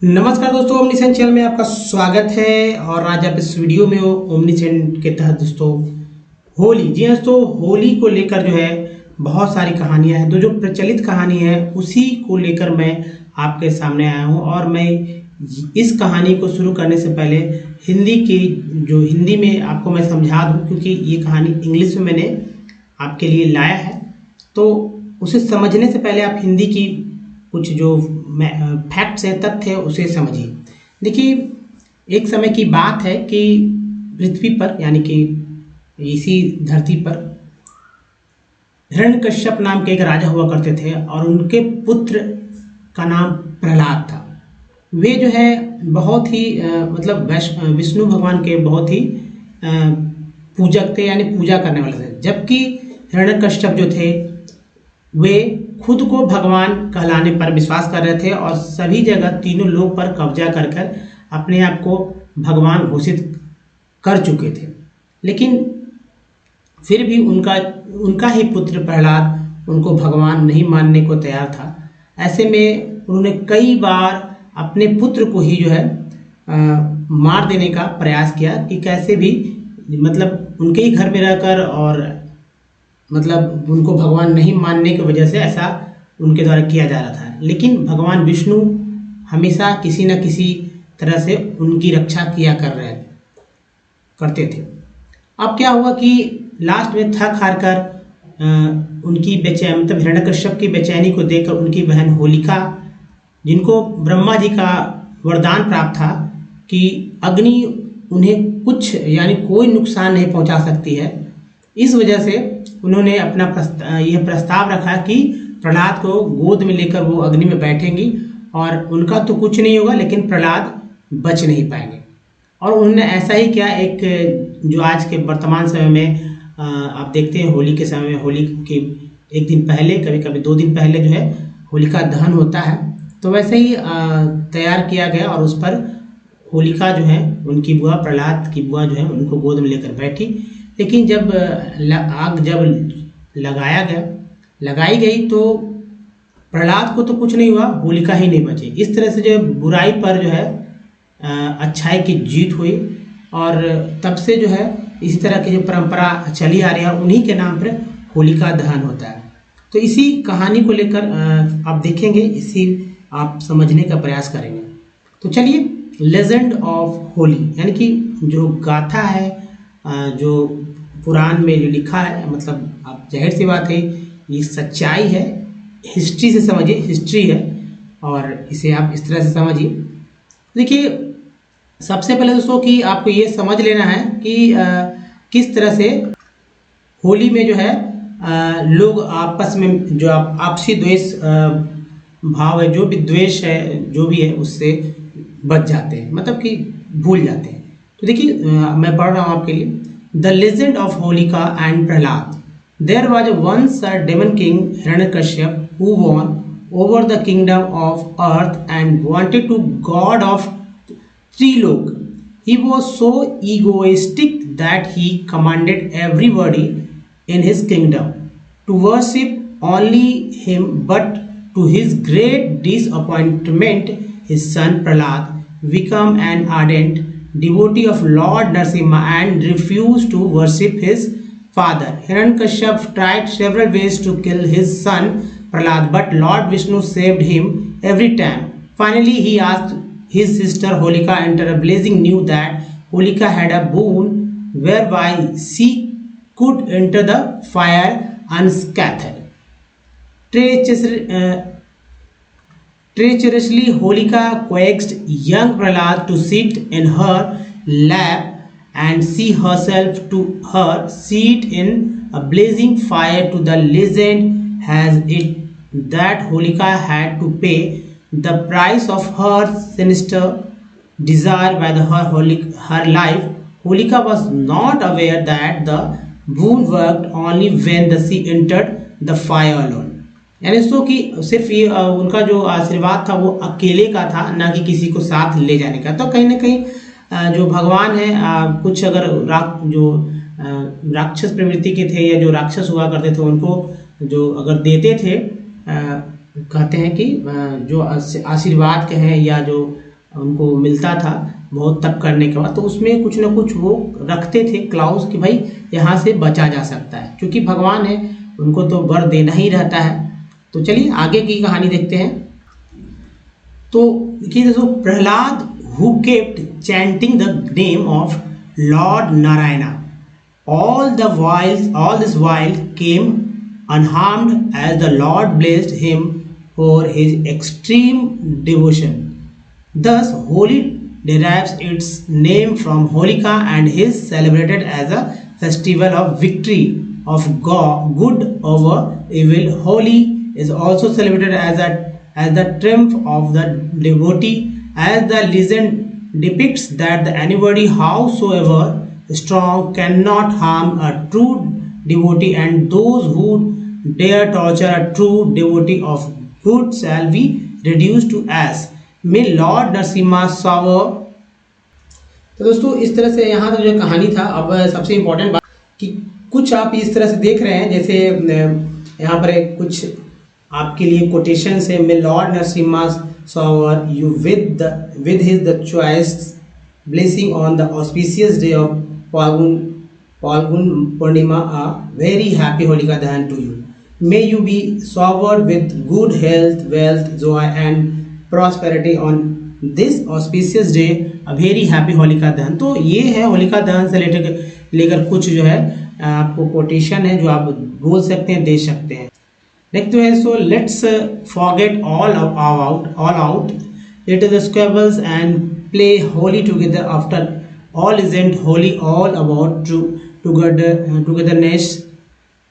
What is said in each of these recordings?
नमस्कार दोस्तों, omniscient channel में आपका स्वागत है। और आज आप इस वीडियो में ओमनीसेंट के तहत दोस्तों होली, जी हाँ दोस्तों, होली को लेकर जो है बहुत सारी कहानियां हैं। तो जो प्रचलित कहानी है उसी को लेकर मैं आपके सामने आया हूं। और मैं इस कहानी को शुरू करने से पहले हिंदी में आपको मैं समझा दूं, क्योंकि ये कहानी इंग्लिश में मैंने आपके लिए लाया है। तो उसे समझने से पहले आप हिंदी की कुछ जो फैक्ट्स है, तथ्य है, उसे समझिए। देखिए, एक समय की बात है कि पृथ्वी पर, यानी कि इसी धरती पर, हिरण्यकश्यप नाम के एक राजा हुआ करते थे और उनके पुत्र का नाम प्रहलाद था। वे जो है बहुत ही विष्णु भगवान के बहुत ही पूजक थे, यानी पूजा करने वाले थे। जबकि हिरण्यकश्यप जो थे वे खुद को भगवान कहलाने पर विश्वास कर रहे थे और सभी जगह तीनों लोक पर कब्जा कर कर अपने आप को भगवान घोषित कर चुके थे। लेकिन फिर भी उनका ही पुत्र प्रहलाद उनको भगवान नहीं मानने को तैयार था। ऐसे में उन्होंने कई बार अपने पुत्र को ही जो है मार देने का प्रयास किया कि कैसे भी उनके ही घर में रहकर, और उनको भगवान नहीं मानने की वजह से ऐसा उनके द्वारा किया जा रहा था। लेकिन भगवान विष्णु हमेशा किसी न किसी तरह से उनकी रक्षा किया करते थे। अब क्या हुआ कि लास्ट में थक हार कर उनकी बेचैनी, हिरण्यकश्यप की बेचैनी को देखकर उनकी बहन होलिका, जिनको ब्रह्मा जी का वरदान प्राप्त था कि अग्नि उन्हें कुछ यानी कोई नुकसान नहीं पहुंचा सकती है, इस वजह से उन्होंने अपना यह प्रस्ताव रखा कि प्रहलाद को गोद में लेकर वो अग्नि में बैठेंगी और उनका तो कुछ नहीं होगा, लेकिन प्रहलाद बच नहीं पाएंगे। और उन्होंने ऐसा ही किया। एक जो आज के वर्तमान समय में आप देखते हैं, होली के समय में, होली के एक दिन पहले, कभी कभी 2 दिन पहले जो है होलिका दहन होता है। तो वैसे ही तैयार किया गया और उस पर होलिका जो है, उनकी बुआ, प्रहलाद की बुआ जो है, उनको गोद में लेकर बैठी। लेकिन जब आग लगाई गई तो प्रहलाद को तो कुछ नहीं हुआ, होलिका ही नहीं बची। इस तरह से जो बुराई पर जो है अच्छाई की जीत हुई। और तब से जो है इसी तरह की जो परंपरा चली आ रही है, उन्हीं के नाम पर होलिका दहन होता है। तो इसी कहानी को लेकर आप देखेंगे, इसी आप समझने का प्रयास करेंगे। तो चलिए, लेजेंड ऑफ होली, यानी कि जो गाथा है, जो पुराण में जो लिखा है, आप जाहिर सी बात है ये सच्चाई है, हिस्ट्री से समझिए, हिस्ट्री है और इसे आप इस तरह से समझिए। देखिए, सबसे पहले दोस्तों कि आपको ये समझ लेना है कि किस तरह से होली में जो है लोग आपस में जो आपसी द्वेष भाव है, जो भी द्वेष है, जो भी है, उससे बच जाते हैं, कि भूल जाते हैं। तो देखिए, मैं पढ़ रहा हूँ आपके लिए। The legend of Holika and Prahlad. There was once a demon king, Hiranyakashyap, who won over the kingdom of earth and wanted to god of Trilok. He was so egoistic that he commanded everybody in his kingdom to worship only him, but to his great disappointment, his son Prahlad became an ardent devotee of Lord Narasimha and refused to worship his father. Hiranyakashyap tried several ways to kill his son Prahlad, but Lord Vishnu saved him every time. Finally, he asked his sister Holika, enter a blazing, knew that Holika had a boon whereby she could enter the fire unscathed. Treacherously, Holika coaxed young Prahlad to sit in her lap and see herself to her seat in a blazing fire. To the legend has it that Holika had to pay the price of her sinister desire by her life. Holika was not aware that the boon worked only when she entered the fire alone. यानी दोस्तों कि सिर्फ ये उनका जो आशीर्वाद था वो अकेले का था, ना कि किसी को साथ ले जाने का। तो कहीं ना कहीं जो भगवान है, कुछ अगर राक्षस प्रवृत्ति के थे या जो राक्षस हुआ करते थे, उनको जो अगर देते थे, कहते हैं कि जो आशीर्वाद के हैं या जो उनको मिलता था बहुत तप करने के बाद, तो उसमें कुछ ना कुछ वो रखते थे क्लाउज कि भाई यहाँ से बचा जा सकता है, क्योंकि भगवान है उनको तो वर देना ही रहता है। तो चलिए आगे की कहानी देखते हैं। तो देखिए दोस्तों, Prahlad who kept chanting the name of Lord Narayana all this while came unharmed as the Lord blessed him for his extreme devotion. Thus, Holi derives its name from Holika and is celebrated as a festival of victory of God, good over evil. Holi is also celebrated as the triumph of the devotee, as the legend depicts that anybody, howsoever strong, cannot harm a true devotee, and those who dare torture a true devotee of good shall be reduced to ash. May Lord Narasimha shower। तो दोस्तों इस तरह से यहाँ तक जो कहानी था। अब सबसे इम्पोर्टेंट बात कि कुछ आप इस तरह से देख रहे हैं, जैसे यहाँ पर कुछ आपके लिए कोटेशन है। May Lord Narasimha shower you with his the choice blessing on the auspicious day of Falgun Purnima. A very happy Holika Dahan to you. May you be showered with good health, wealth, joy and prosperity on this auspicious day. A very happy Holika Dahan। तो ये है होलिका दहन से लेकर कुछ जो है आपको कोटेशन है जो आप बोल सकते हैं, दे सकते हैं। नेक्स्ट है, so let's forget all out let the squabbles and play Holi together after all isn't Holi all about togetherness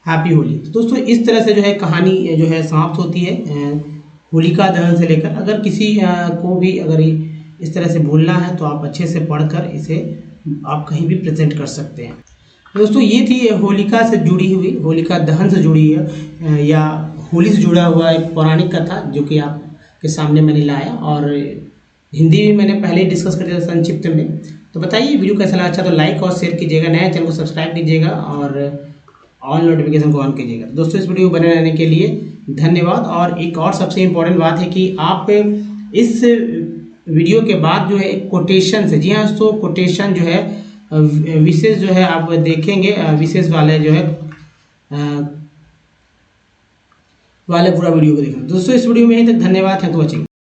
happy Holi. तो दोस्तों इस तरह से जो है कहानी जो है समाप्त होती है होलिका दहन से लेकर। अगर किसी को भी अगर इस तरह से भूलना है तो आप अच्छे से पढ़कर इसे आप कहीं भी प्रेजेंट कर सकते हैं। दोस्तों ये थी होलिका से जुड़ी हुई, होलिका दहन से जुड़ी है या होली से जुड़ा हुआ एक पौराणिक कथा जो कि आपके सामने मैंने लाया, और हिंदी में मैंने पहले ही डिस्कस कर दिया था संक्षिप्त में। तो बताइए वीडियो कैसा लगा, अच्छा तो लाइक और शेयर कीजिएगा, नया चैनल को सब्सक्राइब कीजिएगा और ऑल नोटिफिकेशन को ऑन कीजिएगा। दोस्तों इस वीडियो को बने रहने के लिए धन्यवाद। और एक और सबसे इम्पोर्टेंट बात है कि आप इस वीडियो के बाद जो है एक कोटेशन से, जी हाँ दोस्तों कोटेशन जो है विशेष जो है आप देखेंगे, विशेष वाले जो है वाले पूरा वीडियो को देखेंगे। दोस्तों इस वीडियो में यहीं तक, धन्यवाद, थैंक यू वॉचिंग।